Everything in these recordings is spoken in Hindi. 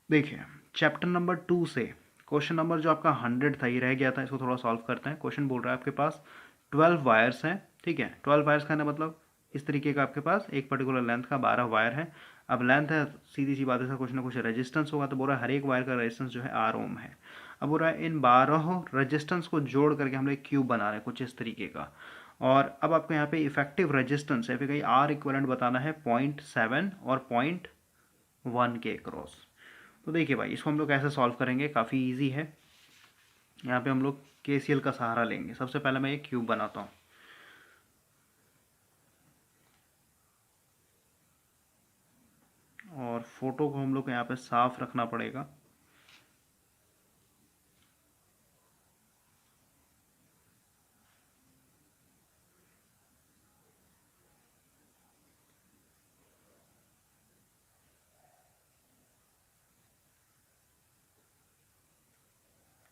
देखिए चैप्टर नंबर 2 से क्वेश्चन नंबर जो आपका 100 था ये रह गया था, इसको थोड़ा सॉल्व करते हैं। क्वेश्चन बोल रहा है आपके पास 12 वायर्स हैं, ठीक है। 12 वायर्स का ना मतलब इस तरीके का आपके पास एक पर्टिकुलर लेंथ का 12 वायर है। अब लेंथ है, सीधी सी बात है, कुछ ना कुछ रेजिस्टेंस होगा, तो बोल रहा है हर एक वायर का रेजिस्टेंस जो है आर ओम है। अब बोल रहा है इन 12 रेजिस्टेंस को जोड़ करके हम लोग एक क्यूब बना रहे हैं कुछ इस तरीके का। और अब आपको यहाँ पे इफेक्टिव रेजिस्टेंस है, फिर कहीं आर इक्वलेंट बताना है 0.7 और 0.1 के क्रॉस। तो देखिए भाई इसको हम लोग कैसे सॉल्व करेंगे, काफ़ी इजी है। यहाँ पे हम लोग केसीएल का सहारा लेंगे। सबसे पहले मैं एक क्यूब बनाता हूँ। और फोटो को हम लोग को यहाँ पे साफ रखना पड़ेगा।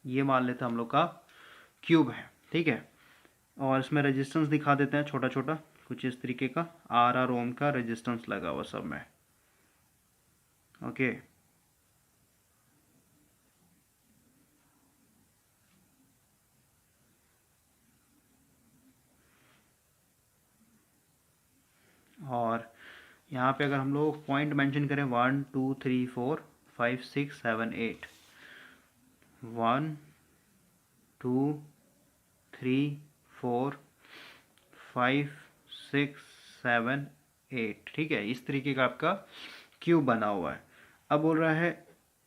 ये मान लेते हैं हम लोग का क्यूब है, ठीक है। और इसमें रेजिस्टेंस दिखा देते हैं छोटा छोटा कुछ इस तरीके का, आर ओम का रेजिस्टेंस लगा हुआ सब में, ओके। और यहाँ पे अगर हम लोग पॉइंट मेंशन करें 1 2 3 4 5 6 7 8, 1 2 3 4 5 6 7 8, ठीक है। इस तरीके का आपका क्यूब बना हुआ है। अब बोल रहा है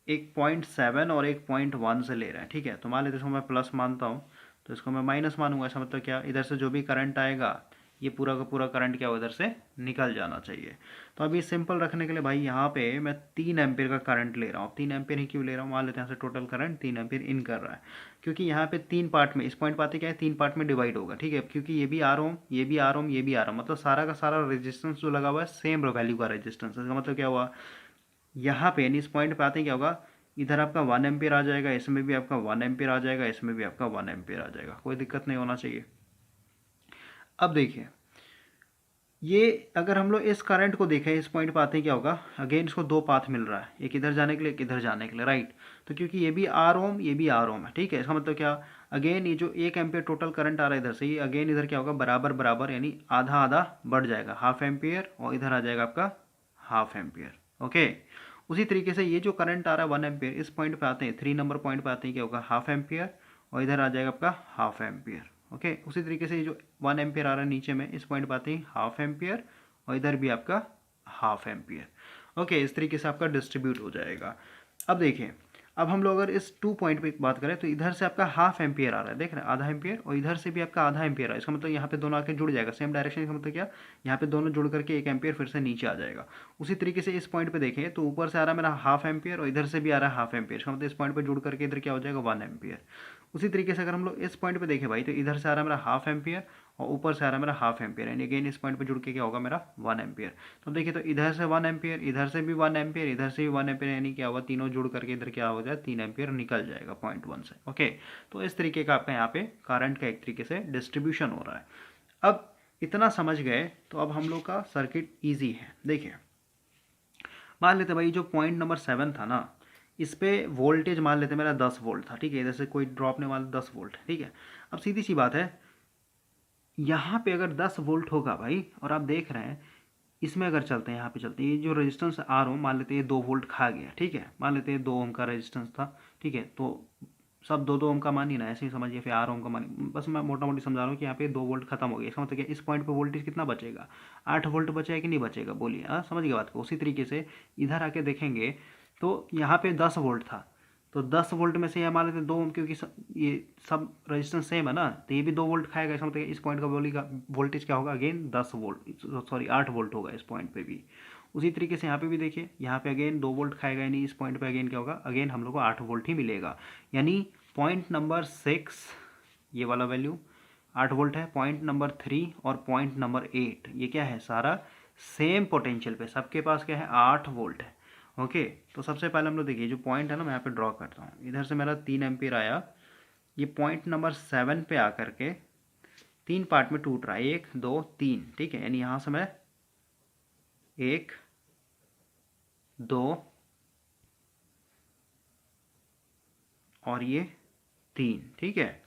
एक 0.7 और एक 0.1 से ले रहा है, ठीक है। तो मान लेते इसको मैं प्लस मानता हूँ, तो इसको मैं माइनस मानूंगा। इसका मतलब क्या, इधर से जो भी करंट आएगा ये पूरा का पूरा करंट क्या उधर से निकल जाना चाहिए। तो अभी सिंपल रखने के लिए भाई यहाँ पे मैं 3 एम्पियर का करंट ले रहा हूँ। 3 एम्पियर ही क्यों ले रहा हूँ, मान लेते हैं यहाँ से टोटल करंट 3 एम्पियर इन कर रहा है, क्योंकि यहाँ पे 3 पार्ट में, इस पॉइंट पे आते क्या है 3 पार्ट में डिवाइड होगा, ठीक है। क्योंकि ये भी आर ओम, ये भी आर ओम, ये भी आर ओम, मतलब सारा का सारा रेजिस्टेंस जो लगा हुआ है सेम वैल्यू का रेजिस्टेंस। इसका मतलब क्या हुआ, यहाँ पे यानी इस पॉइंट पे आते हैं क्या होगा, इधर आपका 1 एम्पियर आ जाएगा, इसमें भी आपका 1 एम्पियर आ जाएगा, इसमें भी आपका 1 एम्पियर आ जाएगा, कोई दिक्कत नहीं होना चाहिए। अब देखिए ये अगर हम लोग इस करंट को देखें, इस पॉइंट पे आते हैं क्या होगा, अगेन इसको दो पाथ मिल रहा है, एक इधर जाने के लिए एक इधर जाने के लिए, राइट। तो क्योंकि ये भी आर ओम ये भी आर ओम है, ठीक है। इसका मतलब क्या, अगेन ये जो 1 एम्पियर टोटल करंट आ रहा है इधर से, ये अगेन इधर क्या होगा बराबर बराबर, यानी आधा आधा बढ़ जाएगा, 1/2 एम्पियर, और इधर आ जाएगा आपका 1/2 एम्पियर, ओके। उसी तरीके से ये जो करंट आ रहा है 1 एम्पियर, इस पॉइंट पे आते हैं 3 नंबर पॉइंट पे आते हैं क्या होगा 1/2 एम्पियर, और इधर आ जाएगा आपका 1/2 एम्पियर, ओके। उसी तरीके से ये जो 1 एम्पियर आ रहा है नीचे में, इस पॉइंट पे आते हैं 1/2 एम्पियर, और इधर भी आपका 1/2 एम्पियर, ओके। इस तरीके से आपका डिस्ट्रीब्यूट हो जाएगा। अब देखिए अब हम लोग अगर इस 2 पॉइंट पे बात करें, तो इधर से आपका 1/2 एम्पियर आ रहा है, देख रहे हैं, आधा एम्पियर, और इधर से भी आपका आधा एम्पियर आ रहा है। इसका मतलब यहाँ पे दोनों आके जुड़ जाएगा सेम डायरेक्शन। का मतलब क्या, यहाँ पे दोनों जुड़ करके 1 एम्पियर फिर से नीचे आ जाएगा। उसी तरीके से इस पॉइंट पे देखें तो ऊपर से आ रहा है मेरा 1/2 एम्पियर, और इधर से भी आ रहा है 1/2 एम्पियर। इसका मतलब इस पॉइंट पे जुड़ करके इधर क्या हो जाएगा 1 एम्पियर। उसी तरीके से अगर हम लोग इस पॉइंट पे देखें भाई, तो इधर से आ रहा है मेरा 1/2 एम्पियर, और ऊपर से आ रहा है मेरा 1/2 एम्पियर, यानी अगेन इस पॉइंट पे जुड़ के क्या होगा मेरा 1 एम्पियर। तो देखिए तो इधर से 1 एम्पियर, इधर से भी 1 एम्पियर, इधर से भी 1 एम्पियर, यानी क्या हुआ तीनों जुड़ करके इधर क्या हो जाए 3 एम्पियर निकल जाएगा 0.1 से, ओके। तो इस तरीके का आपका यहाँ पे करंट का एक तरीके से डिस्ट्रीब्यूशन हो रहा है। अब इतना समझ गए तो अब हम लोग का सर्किट ईजी है। देखिए मान लेते भाई जो पॉइंट नंबर 7 था ना, इस पे वोल्टेज मान लेते मेरा 10 वोल्ट था, ठीक है। इधर से कोई ड्रॉप नहीं, मान 10 वोल्ट, ठीक है। अब सीधी सी बात है, यहाँ पे अगर 10 वोल्ट होगा भाई, और आप देख रहे हैं इसमें अगर चलते हैं, यहाँ पे चलते हैं, ये जो रेजिस्टेंस आर ओम मान लेते हैं ये 2 वोल्ट खा गया, ठीक है। मान लेते हैं 2 ओम का रेजिस्टेंस था, ठीक है। तो सब दो दो ओम का मानिए ना, ऐसे ही समझिए, फिर 8 ओम का मानिए, बस मैं मोटा मोटी समझा रहा हूँ कि यहाँ पे 2 वोल्ट खत्म हो गया। इसका मतलब क्या, इस पॉइंट पे वोल्टेज कितना बचेगा, 8 वोल्ट बचेगा कि नहीं बचेगा, बोलिए। हाँ समझ गए बात को। उसी तरीके से इधर आके देखेंगे तो यहाँ पे 10 वोल्ट था, तो 10 वोल्ट में से ये मान लेते हैं 2 ओम, क्योंकि ये सब रेजिस्टेंस सेम है ना, तो ये भी 2 वोल्ट खाएगा। इसका मतलब इस पॉइंट का वोल्टेज क्या होगा, अगेन 10 वोल्ट, सॉरी 8 वोल्ट होगा इस पॉइंट पे भी। उसी तरीके से यहाँ पे भी देखिए, यहाँ पे अगेन 2 वोल्ट खाएगा, यानी इस पॉइंट पे अगेन क्या होगा, अगेन हम लोग को 8 वोल्ट ही मिलेगा। यानी पॉइंट नंबर 6 ये वाला वैल्यू 8 वोल्ट है, पॉइंट नंबर 3 और पॉइंट नंबर 8 ये क्या है, सारा सेम पोटेंशियल पे, सबके पास क्या है 8 वोल्ट है, ओके। तो सबसे पहले हम लोग देखिए जो पॉइंट है ना, मैं यहाँ पे ड्रॉ करता हूँ। इधर से मेरा 3 एम्पियर आया, ये पॉइंट नंबर 7 पे आकर के 3 पार्ट में टूट रहा है, 1 2 3, ठीक है। यानी यहाँ से मैं 1 2 और ये 3, ठीक है,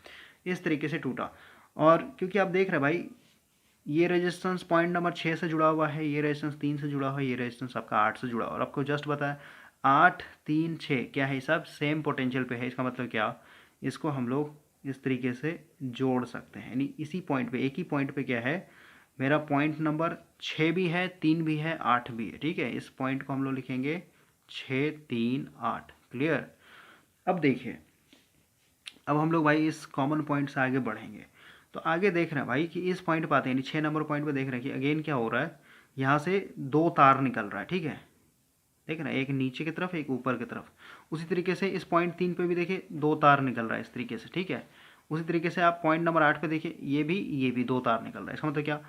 इस तरीके से टूटा। और क्योंकि आप देख रहे हैं भाई ये रेजिस्टेंस पॉइंट नंबर 6 से जुड़ा हुआ है, ये रेजिस्टेंस 3 से जुड़ा हुआ है, ये रेजिस्टेंस आपका 8 से जुड़ा हुआ है, और आपको जस्ट बताया 8 3 6 क्या है, सब सेम पोटेंशियल पे है। इसका मतलब क्या, इसको हम लोग इस तरीके से जोड़ सकते हैं, यानी इसी पॉइंट पे, एक ही पॉइंट पे क्या है, मेरा पॉइंट नंबर 6 भी है, 3 भी है, 8 भी है, ठीक है। इस पॉइंट को हम लोग लिखेंगे 6 3 8। क्लियर। अब देखिए, अब हम लोग भाई इस कॉमन पॉइंट से आगे बढ़ेंगे। तो आगे देख रहे हैं भाई कि इस पॉइंट पर आते हैं, 6 नंबर पॉइंट पे देख रहे हैं कि अगेन क्या हो रहा है, यहाँ से 2 तार निकल रहा है, ठीक है। देख रहे हैं, एक नीचे की तरफ, एक ऊपर की तरफ। उसी तरीके से इस पॉइंट 3 पे भी देखिए 2 तार निकल रहा है इस तरीके से, ठीक है। उसी तरीके से आप पॉइंट नंबर 8 पे देखिए, ये भी 2 तार निकल रहा है। इसका मतलब क्या,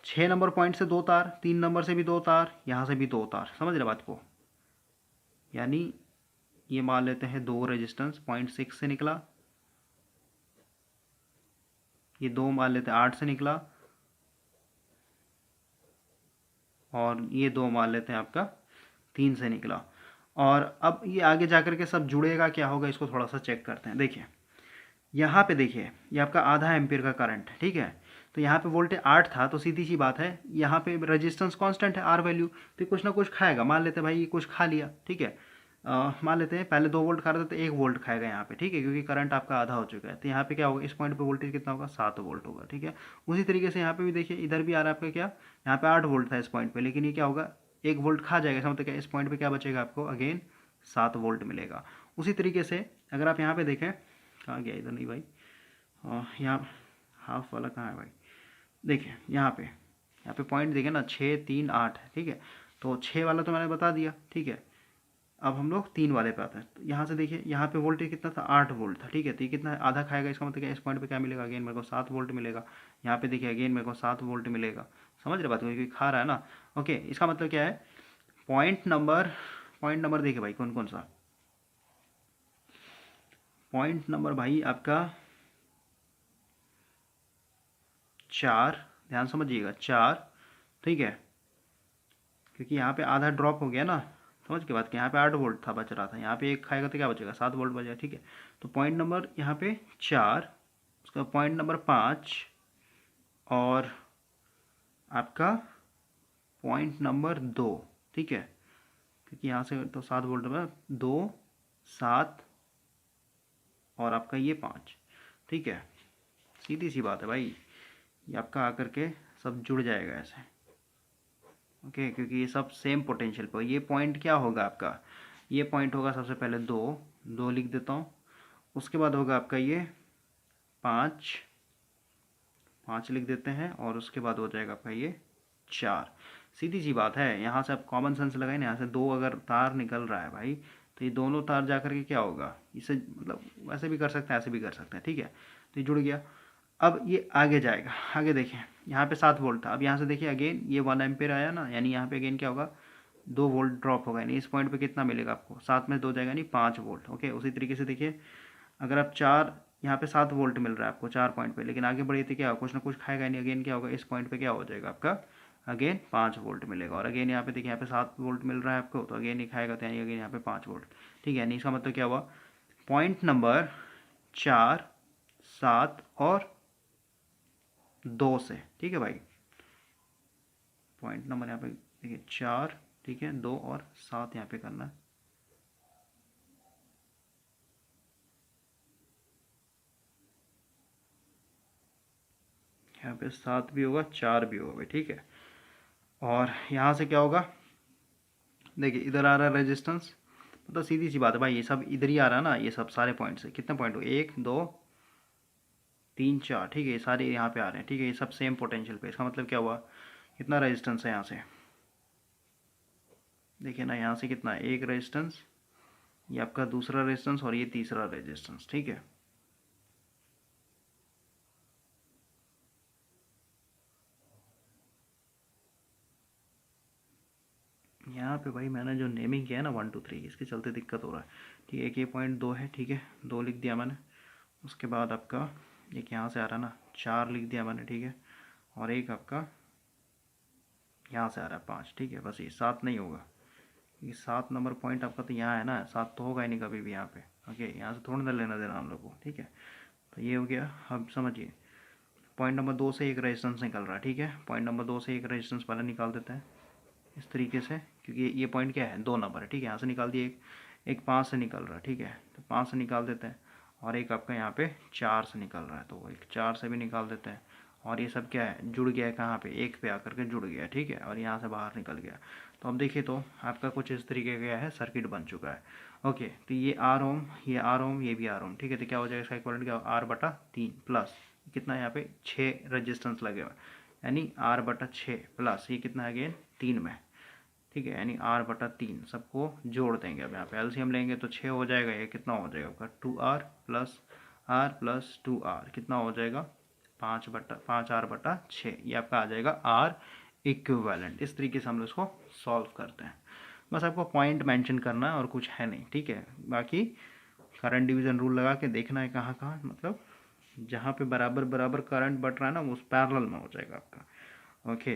6 नंबर पॉइंट से 2 तार, 3 नंबर से भी 2 तार, यहाँ से भी 2 तार। समझ रहे बात को, यानी ये मान लेते हैं 2 रेजिस्टेंस पॉइंट 6 से निकला, ये 2 मान लेते हैं 8 से निकला, और ये 2 मान लेते हैं आपका 3 से निकला। और अब ये आगे जाकर के सब जुड़ेगा, क्या होगा, इसको थोड़ा सा चेक करते हैं। देखिए यहाँ पे देखिए, ये आपका आधा एम्पीयर का करंट है, ठीक है। तो यहाँ पे वोल्टेज 8 था, तो सीधी सी बात है, यहाँ पे रेजिस्टेंस कांस्टेंट है आर वैल्यू, तो कुछ ना कुछ खाएगा। मान लेते हैं भाई ये कुछ खा लिया, ठीक है। मान लेते हैं पहले 2 वोल्ट खा रहा था, तो 1 वोल्ट खाएगा यहाँ पे, ठीक है, क्योंकि करंट आपका आधा हो चुका है। तो यहाँ पे क्या होगा, इस पॉइंट पे वोल्टेज कितना होगा, 7 वोल्ट होगा, ठीक है। उसी तरीके से यहाँ पे भी देखिए, इधर भी आ रहा है आपका क्या, यहाँ पे 8 वोल्ट था इस पॉइंट पे, लेकिन ये क्या होगा, 1 वोल्ट खा जाएगा। इसका मतलब क्या, इस पॉइंट पे क्या बचेगा आपको, अगेन 7 वोल्ट मिलेगा। उसी तरीके से अगर आप यहाँ पे देखें, कहाँ गया, इधर नहीं भाई, यहाँ हाफ वाला कहाँ है भाई, देखिए यहाँ पे पॉइंट देखिए ना, 6 3 8 है, ठीक है। तो 6 वाला तो मैंने बता दिया, ठीक है। अब हम लोग 3 वाले पे आते हैं। तो यहाँ से देखिए, यहाँ पे वोल्टेज कितना था, 8 वोल्ट था, ठीक है। तो ये कितना है, आधा खाएगा। इसका मतलब क्या, इस पॉइंट पे क्या मिलेगा, अगेन मेरे को 7 वोल्ट मिलेगा। यहाँ पे देखिए अगेन मेरे को 7 वोल्ट मिलेगा। समझ रहे बात, क्योंकि खा रहा है ना। ओके, इसका मतलब क्या है, पॉइंट नंबर देखिए भाई कौन कौन सा, पॉइंट नंबर भाई आपका 4, ध्यान समझिएगा 4, ठीक है, क्योंकि यहाँ पे आधा ड्रॉप हो गया ना। समझ के बाद कि यहाँ पे 8 वोल्ट था बच रहा था, यहाँ पे 1 खाएगा तो क्या बचेगा, 7 वोल्ट बचेगा, ठीक है। तो पॉइंट नंबर यहाँ पे 4, उसका पॉइंट नंबर 5, और आपका पॉइंट नंबर 2, ठीक है, क्योंकि यहाँ से तो 7 वोल्ट में 2 7 और आपका ये 5, ठीक है। सीधी सी बात है भाई, ये आपका आकर के सब जुड़ जाएगा ऐसे, ओके, क्योंकि ये सब सेम पोटेंशियल पर। ये पॉइंट क्या होगा आपका, ये पॉइंट होगा सबसे पहले 2 लिख देता हूँ। उसके बाद होगा आपका ये 5 लिख देते हैं, और उसके बाद हो जाएगा आपका ये 4। सीधी सी बात है, यहाँ से आप कॉमन सेंस लगाए ना, यहाँ से 2 अगर तार निकल रहा है भाई, तो ये दोनों तार जा कर के क्या होगा, इसे मतलब वैसे भी कर सकते हैं, ऐसे भी कर सकते हैं, ठीक है। तो ये जुड़ गया। अब ये आगे जाएगा, आगे देखें, यहाँ पे 7 वोल्ट था, अब यहाँ से देखिए अगेन ये 1 एम्पेयर आया ना, यानी यहाँ पे अगेन क्या होगा, 2 वोल्ट ड्रॉप होगा, यानी इस पॉइंट पे कितना मिलेगा आपको, 7 में 2 जाएगा, यानी 5 वोल्ट। ओके, उसी तरीके से देखिए, अगर आप 4, यहाँ पे 7 वोल्ट मिल रहा है आपको 4 पॉइंट पे, लेकिन आगे बढ़िए तो क्या होगा, कुछ ना कुछ खाएगा, यानी अगेन क्या होगा, इस पॉइंट पे क्या हो जाएगा आपका, अगेन 5 वोल्ट मिलेगा। और अगेन यहाँ पे देखिए, यहाँ पे 7 वोल्ट मिल रहा है आपको, तो अगेन ही खाएगा, तो यानी अगेन यहाँ पे 5 वोल्ट, ठीक है। यानी इसका मतलब क्या हुआ, पॉइंट नंबर 4 7 और 2 से, ठीक है भाई। पॉइंट नंबर यहाँ पे देखिए 4, ठीक है, 2 और 7 यहाँ पे करना है। यहाँ पे 7 भी होगा, 4 भी होगा भाई, ठीक है। और यहाँ से क्या होगा, देखिए इधर आ रहा है रेजिस्टेंस, मतलब सीधी सी बात है भाई, ये सब इधर ही आ रहा है ना, ये सब सारे पॉइंट से कितने पॉइंट हो, 1 2 3 4, ठीक है, ये सारे यहाँ पे आ रहे हैं, ठीक है, ये सब सेम पोटेंशियल पे। इसका मतलब क्या हुआ, कितना रेजिस्टेंस है यहाँ से, देखिए ना, यहाँ से कितना है, एक रेजिस्टेंस, ये आपका दूसरा रेजिस्टेंस, और ये तीसरा रेजिस्टेंस, ठीक है। यहाँ पे भाई मैंने जो नेमिंग किया है ना 1 2 3, इसके चलते दिक्कत हो रहा है, ठीक है। एक ये पॉइंट 2 है, ठीक है, 2 लिख दिया मैंने। उसके बाद आपका एक यहाँ से आ रहा है ना, 4 लिख दिया मैंने, ठीक है। और एक आपका यहाँ से आ रहा है 5, ठीक है। बस ये 7 नहीं होगा, ये 7 नंबर पॉइंट आपका तो यहाँ है ना, 7 तो होगा ही नहीं कभी भी यहाँ पे। ओके, यहाँ से थोड़ा ना लेना देना हम लोग को, ठीक है। तो ये हो गया। अब समझिए पॉइंट नंबर 2 से एक रेजिस्टेंस निकल रहा है, ठीक है। पॉइंट नंबर 2 से एक रेजिस्टेंस पहले निकाल देते हैं इस तरीके से, क्योंकि ये पॉइंट क्या है, 2 नंबर है, ठीक है। यहाँ से निकाल दिए, एक 5 से निकल रहा है, ठीक है। तो 5 से निकाल देते हैं, और एक आपका यहाँ पे 4 से निकल रहा है, तो एक 4 से भी निकाल देते हैं। और ये सब क्या है, जुड़ गया है कहाँ पे, एक पे आकर के जुड़ गया, ठीक है। और यहाँ से बाहर निकल गया। तो अब देखिए तो आपका कुछ इस तरीके का है, सर्किट बन चुका है। ओके, तो ये आर ओम, ये आर ओम, ये भी आर ओम, ठीक है। तो क्या हो जाएगा इसका इक्विवेलेंट, क्या R/3 प्लस कितना यहाँ पे 6 रजिस्टेंस लगे हुए, यानी R/6 प्लस ये कितना है अगेन 3 में, ठीक है। यानी R/3 सबको जोड़ देंगे। अब यहाँ पे एलसीएम लेंगे तो 6 हो जाएगा, ये कितना हो जाएगा आपका 2R प्लस 2R कितना हो जाएगा 5R/6, ये आपका आ जाएगा R इक्विवेलेंट। इस तरीके से हम लोग इसको सॉल्व करते हैं। बस आपको पॉइंट मेंशन करना है और कुछ है नहीं, ठीक है। बाकी करंट डिवीजन रूल लगा के देखना है कहाँ कहाँ, मतलब जहाँ पे बराबर बराबर करंट बट रहा है ना, उस पैरेलल में हो जाएगा आपका। ओके।